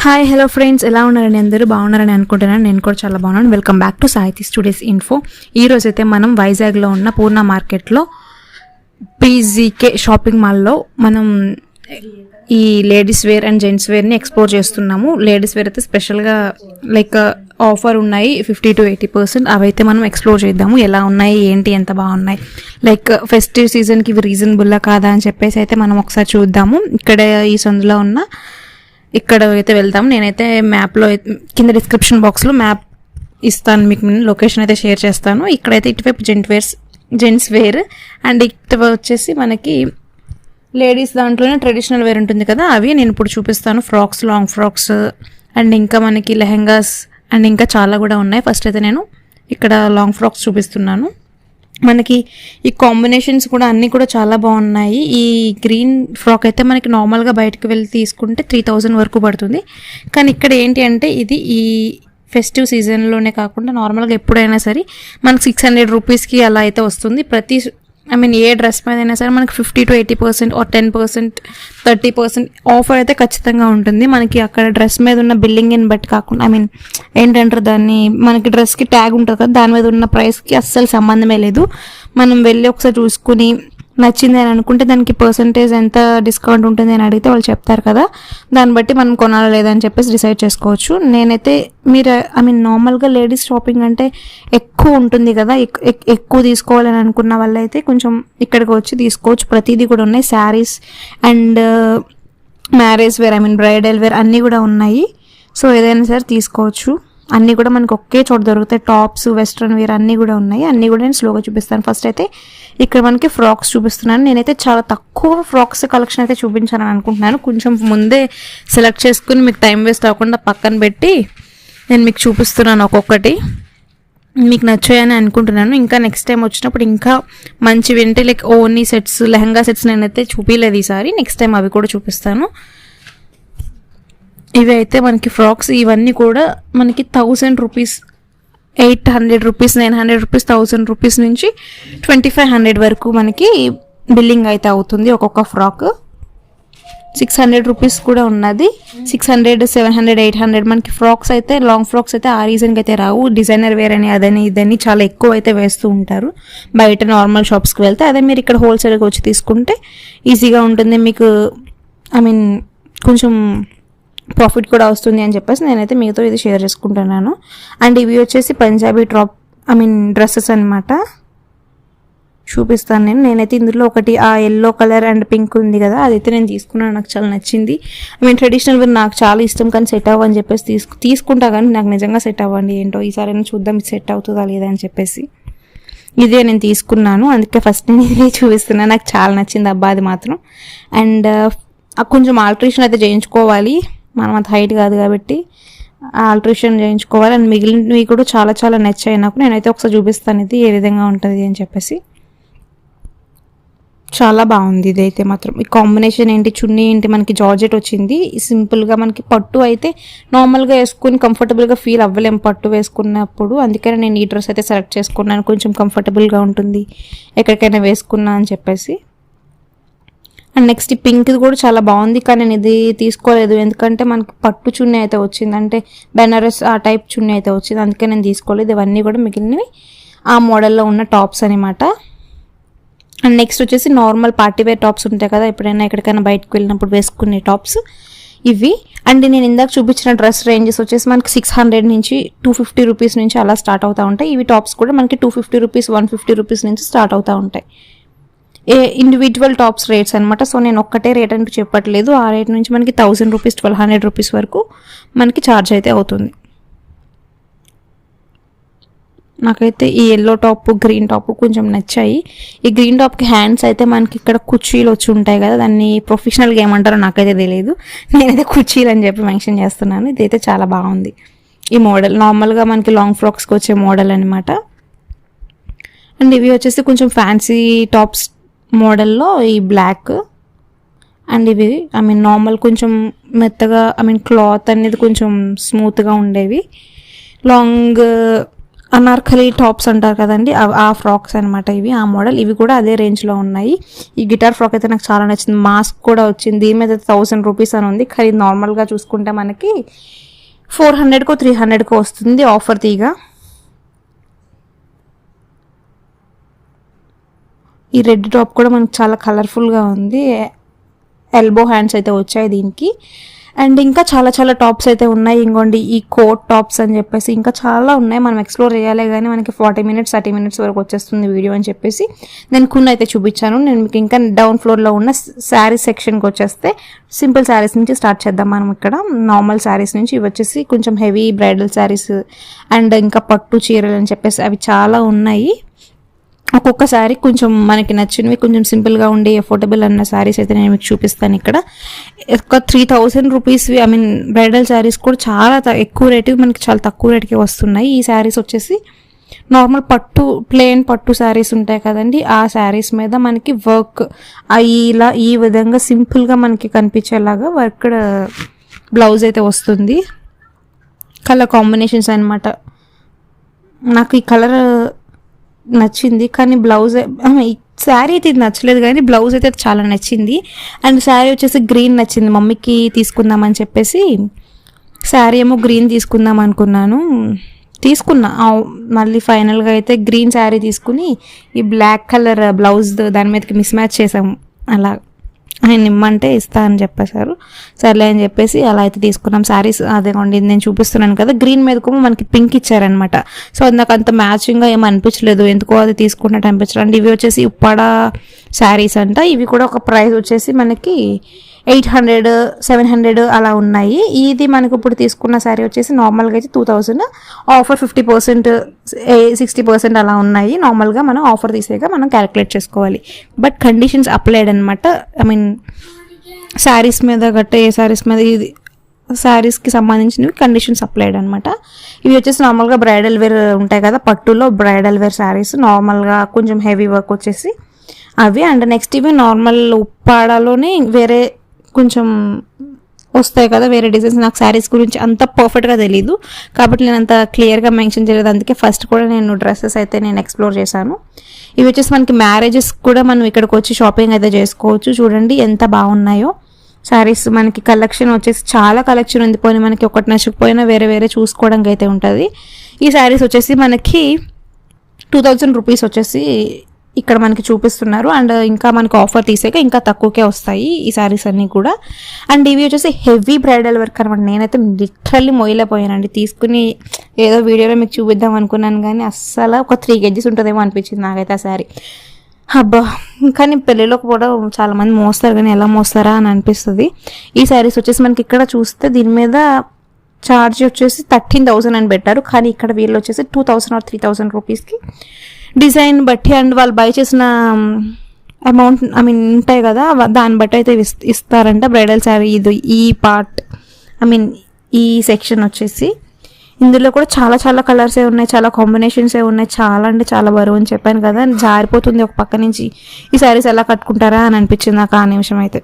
Hi hello friends, ఎలా ఉన్నారని అందరూ బాగున్నారని అనుకుంటున్నాను. నేను కూడా చాలా బాగున్నాను. వెల్కమ్ బ్యాక్ టు సాహితీ స్టూడియోస్ ఇన్ఫో. ఈరోజు అయితే మనం వైజాగ్లో ఉన్న పూర్ణ మార్కెట్లో పీజీకే షాపింగ్ మాల్లో మనం ఈ లేడీస్ వేర్ అండ్ జెంట్స్ వేర్ని ఎక్స్ప్లోర్ చేస్తున్నాము. లేడీస్ వేర్ అయితే స్పెషల్గా లైక్ ఆఫర్ ఉన్నాయి 50 to 80%. అవైతే మనం ఎక్స్ప్లోర్ చేద్దాము. ఎలా ఉన్నాయి, ఏంటి, ఎంత బాగున్నాయి, లైక్ ఫెస్టివ్ సీజన్కి ఇవి రీజనబుల్లా కాదా అని చెప్పేసి అయితే మనం ఒకసారి చూద్దాము. ఇక్కడ ఈ సందులో ఉన్న ఇక్కడ అయితే వెళ్తాము. నేనైతే మ్యాప్లో కింద డిస్క్రిప్షన్ బాక్స్లో మ్యాప్ ఇస్తాను, మీకు నేను లొకేషన్ అయితే షేర్ చేస్తాను. ఇక్కడైతే ఇటువైపు జెంట్స్ వేర్ అండ్ ఇటు వచ్చేసి మనకి లేడీస్ దాంట్లోనే ట్రెడిషనల్ వేర్ ఉంటుంది కదా, అవి నేను ఇప్పుడు చూపిస్తాను. ఫ్రాక్స్, లాంగ్ ఫ్రాక్స్ అండ్ ఇంకా మనకి లెహెంగాస్ అండ్ ఇంకా చాలా కూడా ఉన్నాయి. ఫస్ట్ అయితే నేను ఇక్కడ లాంగ్ ఫ్రాక్స్ చూపిస్తున్నాను. మనకి ఈ కాంబినేషన్స్ కూడా అన్నీ కూడా చాలా బాగున్నాయి. ఈ గ్రీన్ ఫ్రాక్ అయితే మనకి నార్మల్గా బయటకు వెళ్ళి తీసుకుంటే 3000 వరకు పడుతుంది. కానీ ఇక్కడ ఏంటి అంటే ఇది ఈ ఫెస్టివ్ సీజన్లోనే కాకుండా నార్మల్గా ఎప్పుడైనా సరే మనకి 600 రూపీస్కి అలా అయితే వస్తుంది. ఏ డ్రెస్ మీద అయినా సరే మనకి 50 to 80% or 10%, 30% ఆఫర్ అయితే ఖచ్చితంగా ఉంటుంది. మనకి అక్కడ డ్రెస్ మీద ఉన్న బిల్లింగ్ని బట్టి కాకుండా ఏంటంటారు దాన్ని, మనకి డ్రెస్కి ట్యాగ్ ఉంటుంది కదా, దాని మీద ఉన్న ప్రైస్కి అస్సలు సంబంధమే లేదు. మనం వెళ్ళి ఒకసారి చూసుకుని నచ్చింది అని అనుకుంటే దానికి పర్సంటేజ్ ఎంత డిస్కౌంట్ ఉంటుంది అని అడిగితే వాళ్ళు చెప్తారు కదా, దాన్ని బట్టి మనం కొనాలా లేదా అని చెప్పేసి డిసైడ్ చేసుకోవచ్చు. నేనైతే మీరు నార్మల్గా లేడీస్ షాపింగ్ అంటే ఎక్కువ ఉంటుంది కదా, ఎక్కువ తీసుకోవాలని అనుకున్న వాళ్ళైతే కొంచెం ఇక్కడికి వచ్చి తీసుకోవచ్చు. ప్రతిదీ కూడా ఉన్నాయి. Saris and marriage wear, bridal wear అన్నీ కూడా ఉన్నాయి. సో ఏదైనా సరే తీసుకోవచ్చు. అన్నీ కూడా మనకు ఒకే చోట దొరుకుతాయి. టాప్స్, వెస్ట్రన్ వేర్ అన్నీ కూడా ఉన్నాయి. అన్నీ కూడా నేను స్లోగా చూపిస్తాను. ఫస్ట్ అయితే ఇక్కడ మనకి ఫ్రాక్స్ చూపిస్తున్నాను. నేనైతే చాలా తక్కువ ఫ్రాక్స్ కలెక్షన్ అయితే చూపించాలని అనుకుంటున్నాను. కొంచెం ముందే సెలెక్ట్ చేసుకుని మీకు టైం వేస్ట్ అవ్వకుండా పక్కన పెట్టి నేను మీకు చూపిస్తున్నాను ఒక్కొక్కటి. మీకు నచ్చాయని అనుకుంటున్నాను. ఇంకా నెక్స్ట్ టైం వచ్చినప్పుడు ఇంకా మంచి వింటే లైక్ ఓనీ సెట్స్, లెహంగా సెట్స్ నేనైతే చూపించలేదు ఈసారి. నెక్స్ట్ టైం అవి కూడా చూపిస్తాను. ఇవి అయితే మనకి ఫ్రాక్స్ ఇవన్నీ కూడా మనకి 1000 రూపీస్, 800 రూపీస్, 900 రూపీస్, 1000 రూపీస్ నుంచి 2500 వరకు మనకి బిల్లింగ్ అయితే అవుతుంది. ఒక్కొక్క ఫ్రాక్ 600 రూపీస్ కూడా ఉన్నది. 600, 700, 800 మనకి ఫ్రాక్స్ అయితే, లాంగ్ ఫ్రాక్స్ అయితే ఆ రీజన్కి అయితే రావు. డిజైనర్ వేర్ అని అదని ఇదని చాలా ఎక్కువ అయితే వేస్తూ ఉంటారు బయట నార్మల్ షాప్స్కి వెళ్తే. అదే మీరు ఇక్కడ హోల్సేల్గా వచ్చి తీసుకుంటే ఈజీగా ఉంటుంది మీకు. కొంచెం ప్రాఫిట్ కూడా వస్తుంది అని చెప్పేసి నేనైతే మీతో ఇది షేర్ చేసుకుంటున్నాను. అండ్ ఇవి వచ్చేసి పంజాబీ డ్రెస్సెస్ అనమాట. చూపిస్తాను నేనైతే ఇందులో ఒకటి ఆ ఎల్లో కలర్ అండ్ పింక్ ఉంది కదా, అదైతే నేను తీసుకున్నాను. నాకు చాలా నచ్చింది. ట్రెడిషనల్ వేర్ నాకు చాలా ఇష్టం, కానీ సెట్ అవ్వని చెప్పేసి తీసుకుంటా, కానీ నాకు నిజంగా సెట్ అవ్వండి ఏంటో. ఈసారి చూద్దాం ఇది సెట్ అవుతుందా లేదా అని చెప్పేసి ఇదే నేను తీసుకున్నాను. అందుకే ఫస్ట్ నేను ఇదే చూపిస్తున్నాను. నాకు చాలా నచ్చింది అబ్బా అది మాత్రం. అండ్ కొంచెం ఆల్ట్రేషన్ అయితే చేయించుకోవాలి, మనం అంత హైట్ కాదు కాబట్టి ఆల్ట్రేషన్ చేయించుకోవాలి. అండ్ మిగిలినవి కూడా చాలా చాలా నచ్చాయి నాకు. నేనైతే ఒకసారి చూపిస్తాను ఇది ఏ విధంగా ఉంటుంది అని చెప్పేసి. చాలా బాగుంది ఇదైతే మాత్రం. ఈ కాంబినేషన్ ఏంటి, చున్నీ ఏంటి, మనకి జార్జెట్ వచ్చింది. సింపుల్గా మనకి పట్టు అయితే నార్మల్గా వేసుకుని కంఫర్టబుల్గా ఫీల్ అవ్వలేము పట్టు వేసుకున్నప్పుడు. అందుకని నేను ఈ డ్రెస్ అయితే సెలెక్ట్ చేసుకున్నాను. కొంచెం కంఫర్టబుల్గా ఉంటుంది ఎక్కడికైనా వేసుకున్నా అని చెప్పేసి. అండ్ నెక్స్ట్ ఈ పింక్ కూడా చాలా బాగుంది, కానీ నేను ఇది తీసుకోలేదు ఎందుకంటే మనకి పట్టు చున్నీ అయితే వచ్చింది, అంటే బెనారస్ ఆ టైప్ చున్నీ అయితే వచ్చింది. అందుకే నేను తీసుకోలేదు. ఇవన్నీ కూడా మిగిలినవి ఆ మోడల్లో ఉన్న టాప్స్ అనమాట. అండ్ నెక్స్ట్ వచ్చేసి నార్మల్ పార్టీవేర్ టాప్స్ ఉంటాయి కదా, ఎప్పుడైనా ఎక్కడికైనా బయటకు వెళ్ళినప్పుడు వేసుకునే టాప్స్ ఇవి. అండ్ నేను ఇందాక చూపించిన డ్రెస్ రేంజెస్ వచ్చేసి మనకి 600 నుంచి 250 రూపీస్ నుంచి అలా స్టార్ట్ అవుతూ ఉంటాయి. ఇవి టాప్స్ కూడా మనకి 250 రూపీస్, 150 రూపీస్ నుంచి స్టార్ట్ అవుతూ ఉంటాయి. ఇండివిజువల్ టాప్స్ రేట్స్ అనమాట. సో నేను ఒక్కటే రేట్ అంటూ చెప్పట్లేదు. ఆ రేట్ నుంచి మనకి 1000 రూపీస్, 1200 రూపీస్ వరకు మనకి ఛార్జ్ అయితే అవుతుంది. నాకైతే ఈ ఎల్లో టాప్, గ్రీన్ టాప్ కొంచెం నచ్చాయి. ఈ గ్రీన్ టాప్కి హ్యాండ్స్ అయితే మనకి ఇక్కడ కుర్చీలు వచ్చి ఉంటాయి కదా, దాన్ని ప్రొఫెషనల్గా ఏమంటారో నాకైతే తెలియదు. నేనైతే కుర్చీలు అని చెప్పి మెన్షన్ చేస్తున్నాను. ఇదైతే చాలా బాగుంది ఈ మోడల్. నార్మల్గా మనకి లాంగ్ ఫ్రాక్స్కి వచ్చే మోడల్ అనమాట. అండ్ ఇవి వచ్చేసి కొంచెం ఫ్యాన్సీ టాప్స్ మోడల్లో ఈ బ్లాక్. అండ్ ఇవి నార్మల్ కొంచెం మెత్తగా క్లాత్ అనేది కొంచెం స్మూత్గా ఉండేవి. లాంగ్ అనార్కలి టాప్స్ అంటారు కదండి, ఆ ఫ్రాక్స్ అనమాట ఇవి, ఆ మోడల్. ఇవి కూడా అదే రేంజ్లో ఉన్నాయి. ఈ గిటార్ ఫ్రాక్ అయితే నాకు చాలా నచ్చింది. మాస్క్ కూడా వచ్చింది. దీని మీద 1000 రూపీస్ అని ఉంది. కానీ నార్మల్గా చూసుకుంటే మనకి 400కో 300కో వస్తుంది ఆఫర్ తీగా. ఈ రెడ్ టాప్ కూడా మనకు చాలా కలర్ఫుల్గా ఉంది. ఎల్బో హ్యాండ్స్ అయితే వచ్చాయి దీనికి. అండ్ ఇంకా చాలా చాలా టాప్స్ అయితే ఉన్నాయి. ఇంకోండి ఈ కోట్ టాప్స్ అని చెప్పేసి ఇంకా చాలా ఉన్నాయి. మనం ఎక్స్ప్లోర్ చేయాలి కానీ మనకి 40 minutes 30 minutes వరకు వచ్చేస్తుంది వీడియో అని చెప్పేసి నేను కొన్ని అయితే చూపించాను. నేను మీకు ఇంకా డౌన్ ఫ్లోర్లో ఉన్న శారీస్ సెక్షన్కి వచ్చేస్తే సింపుల్ శారీస్ నుంచి స్టార్ట్ చేద్దాం మనం. ఇక్కడ నార్మల్ శారీస్ నుంచి ఇవి వచ్చేసి కొంచెం హెవీ బ్రైడల్ శారీస్ అండ్ ఇంకా పట్టు చీరలు అని చెప్పేసి అవి చాలా ఉన్నాయి. ఒక్కొక్క శారీ కొంచెం మనకి నచ్చినవి, కొంచెం సింపుల్గా ఉండి అఫోర్డబుల్ అన్న శారీస్ అయితే నేను మీకు చూపిస్తాను. ఇక్కడ ఒక 3000 రూపీస్వి బ్రైడల్ శారీస్ కూడా చాలా ఎక్కువ రేటు, మనకి చాలా తక్కువ రేటుకి వస్తున్నాయి. ఈ శారీస్ వచ్చేసి నార్మల్ ప్లెయిన్ పట్టు శారీస్ ఉంటాయి కదండి, ఆ శారీస్ మీద మనకి వర్క్ ఇలా ఈ విధంగా సింపుల్గా మనకి కనిపించేలాగా వర్క్ బ్లౌజ్ అయితే వస్తుంది. కలర్ కాంబినేషన్స్ అనమాట. నాకు ఈ కలర్ నచ్చింది కానీ బ్లౌజ్ శారీ అయితే ఇది నచ్చలేదు కానీ బ్లౌజ్ అయితే చాలా నచ్చింది. అండ్ శారీ వచ్చేసి గ్రీన్ నచ్చింది. మమ్మీకి తీసుకుందామని చెప్పేసి శారీ ఏమో గ్రీన్ తీసుకుందాం అనుకున్నాను, తీసుకున్నా. మళ్ళీ ఫైనల్గా అయితే గ్రీన్ శారీ తీసుకుని ఈ బ్లాక్ కలర్ బ్లౌజ్ దాని మీదకి మిస్ మ్యాచ్ చేసాము. అలా ఆయన ఇమ్మంటే ఇస్తా అని చెప్పేశారు. సర్లే అని చెప్పేసి అలా అయితే తీసుకున్నాం శారీస్. అదేగోండి నేను చూపిస్తున్నాను కదా, గ్రీన్ మీద కూడా మనకి పింక్ ఇచ్చారనమాట. సో అది నాకు అంత మ్యాచింగ్గా ఏం అనిపించలేదు, ఎందుకో అది తీసుకున్నట్టు అనిపించలేదు. అండ్ ఇవి వచ్చేసి ఉప్పాడ శారీస్ అంట. ఇవి కూడా ఒక ప్రైస్ వచ్చేసి మనకి 800 700 అలా ఉన్నాయి. ఇది మనకు ఇప్పుడు తీసుకున్న శారీ వచ్చేసి నార్మల్గా అయితే 2000, ఆఫర్ 50% 60% అలా ఉన్నాయి. నార్మల్గా మనం ఆఫర్ తీసేగా మనం క్యాలిక్యులేట్ చేసుకోవాలి. బట్ కండిషన్స్ అప్లైడ్ అనమాట. శారీస్ మీద గట్ట ఏ శారీస్ మీద ఇది శారీస్కి సంబంధించినవి కండిషన్స్ అప్లైడ్ అనమాట. ఇవి వచ్చేసి నార్మల్గా బ్రైడల్ వేర్ ఉంటాయి కదా, పట్టులో బ్రైడల్ వేర్ శారీస్ నార్మల్గా కొంచెం హెవీ వర్క్ వచ్చేసి అవి. అండ్ నెక్స్ట్ ఇవి నార్మల్ ఉప్పాడలోనే వేరే కొంచెం వస్తాయి కదా వేరే డిజైన్స్. నాకు శారీస్ గురించి అంత పర్ఫెక్ట్గా తెలీదు కాబట్టి నేను అంత క్లియర్గా మెన్షన్ చేయలేదు. అందుకే ఫస్ట్ కూడా నేను డ్రెస్సెస్ అయితే నేను ఎక్స్ప్లోర్ చేశాను. ఇవి వచ్చేసి మనకి మ్యారేజెస్ కూడా మనం ఇక్కడికి వచ్చి షాపింగ్ అయితే చేసుకోవచ్చు. చూడండి ఎంత బాగున్నాయో శారీస్. మనకి కలెక్షన్ వచ్చేసి చాలా కలెక్షన్ ఉంది. పోనీ మనకి ఒకటి నచ్చకపోయినా వేరే వేరే చూసుకోవడానికి అయితే ఉంటుంది. ఈ శారీస్ వచ్చేసి మనకి 2000 రూపీస్ వచ్చేసి ఇక్కడ మనకి చూపిస్తున్నారు. అండ్ ఇంకా మనకు ఆఫర్ తీసాక ఇంకా తక్కువకే వస్తాయి ఈ శారీస్ అన్నీ కూడా. అండ్ ఇవి వచ్చేసి హెవీ బ్రైడల్ వర్క్ అనమాట. నేనైతే లిటరల్లీ మొయ్యలేకపోయానండి, తీసుకుని ఏదో వీడియోలో మీకు చూపిద్దాం అనుకున్నాను కానీ అస్సలు ఒక 3 kgs ఉంటుందేమో అనిపించింది నాకైతే ఆ శారీ. అబ్బా, కానీ పెళ్ళిలోకి కూడా చాలామంది మోస్తారు కానీ ఎలా మోస్తారా అని అనిపిస్తుంది. ఈ శారీస్ వచ్చేసి మనకి ఇక్కడ చూస్తే దీని మీద ఛార్జ్ వచ్చేసి 13,000 అని పెట్టారు, కానీ ఇక్కడ వీళ్ళు వచ్చేసి 2000 or 3000 రూపీస్కి డిజైన్ బట్టి అండ్ వాళ్ళు బై చేసిన అమౌంట్ ఉంటాయి కదా దాన్ని బట్టి అయితే ఇస్తారంట. బ్రైడల్ శారీ ఇది ఈ పార్ట్ ఈ సెక్షన్ వచ్చేసి ఇందులో కూడా చాలా చాలా కలర్సే ఉన్నాయి, చాలా కాంబినేషన్సే ఉన్నాయి. చాలా అంటే చాలా బరువు అని చెప్పాను కదా, జారిపోతుంది ఒక పక్క నుంచి. ఈ శారీస్ ఎలా కట్టుకుంటారా అని అనిపించింది నాకు ఆ నిమిషం అయితే.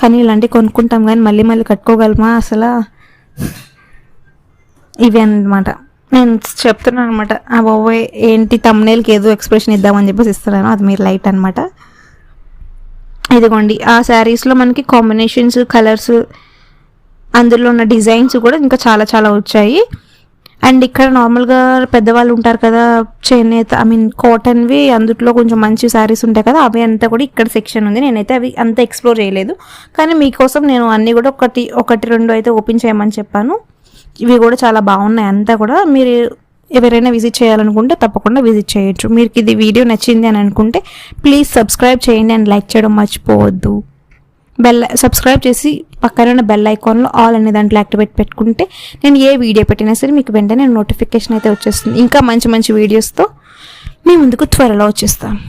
కానీ ఇలాంటివి కొనుక్కుంటాం కానీ మళ్ళీ మళ్ళీ కట్టుకోగలమా అసలు? ఇవి అన్నమాట నేను చెప్తున్నాను అనమాట. ఆ బాబోయ్ ఏంటి తమ్నేల్కి ఏదో ఎక్స్ప్రెషన్ ఇద్దామని చెప్పేసి ఇస్తున్నాను, అది మీరు లైట్ అనమాట. ఇదిగోండి ఆ శారీస్లో మనకి కాంబినేషన్స్ కలర్స్ అందులో ఉన్న డిజైన్స్ కూడా ఇంకా చాలా చాలా వచ్చాయి. అండ్ ఇక్కడ నార్మల్గా పెద్దవాళ్ళు ఉంటారు కదా చేనేత కాటన్వి, అందులో కొంచెం మంచి శారీస్ ఉంటాయి కదా, అవి అంతా కూడా ఇక్కడ సెక్షన్ ఉంది. నేనైతే అవి అంతా ఎక్స్ప్లోర్ చేయలేదు కానీ మీకోసం నేను అన్నీ కూడా ఒకటి రెండు అయితే ఓపెన్ చేయమని చెప్పాను. ఇవి కూడా చాలా బాగున్నాయి అంతా కూడా. మీరు ఎవరైనా విజిట్ చేయాలనుకుంటే తప్పకుండా విజిట్ చేయొచ్చు. మీకు ఇది వీడియో నచ్చింది అని అనుకుంటే ప్లీజ్ సబ్స్క్రైబ్ చేయండి అండ్ లైక్ చేయడం మర్చిపోవద్దు. సబ్స్క్రైబ్ చేసి పక్కన ఉన్న బెల్ ఐకాన్లో ఆల్ అనే దాంట్లో యాక్టివేట్ పెట్టుకుంటే నేను ఏ వీడియో పెట్టినా సరే మీకు వెంటనే నోటిఫికేషన్ అయితే వచ్చేస్తుంది. ఇంకా మంచి మంచి వీడియోస్తో మీ ముందుకు త్వరలో వచ్చేస్తాను.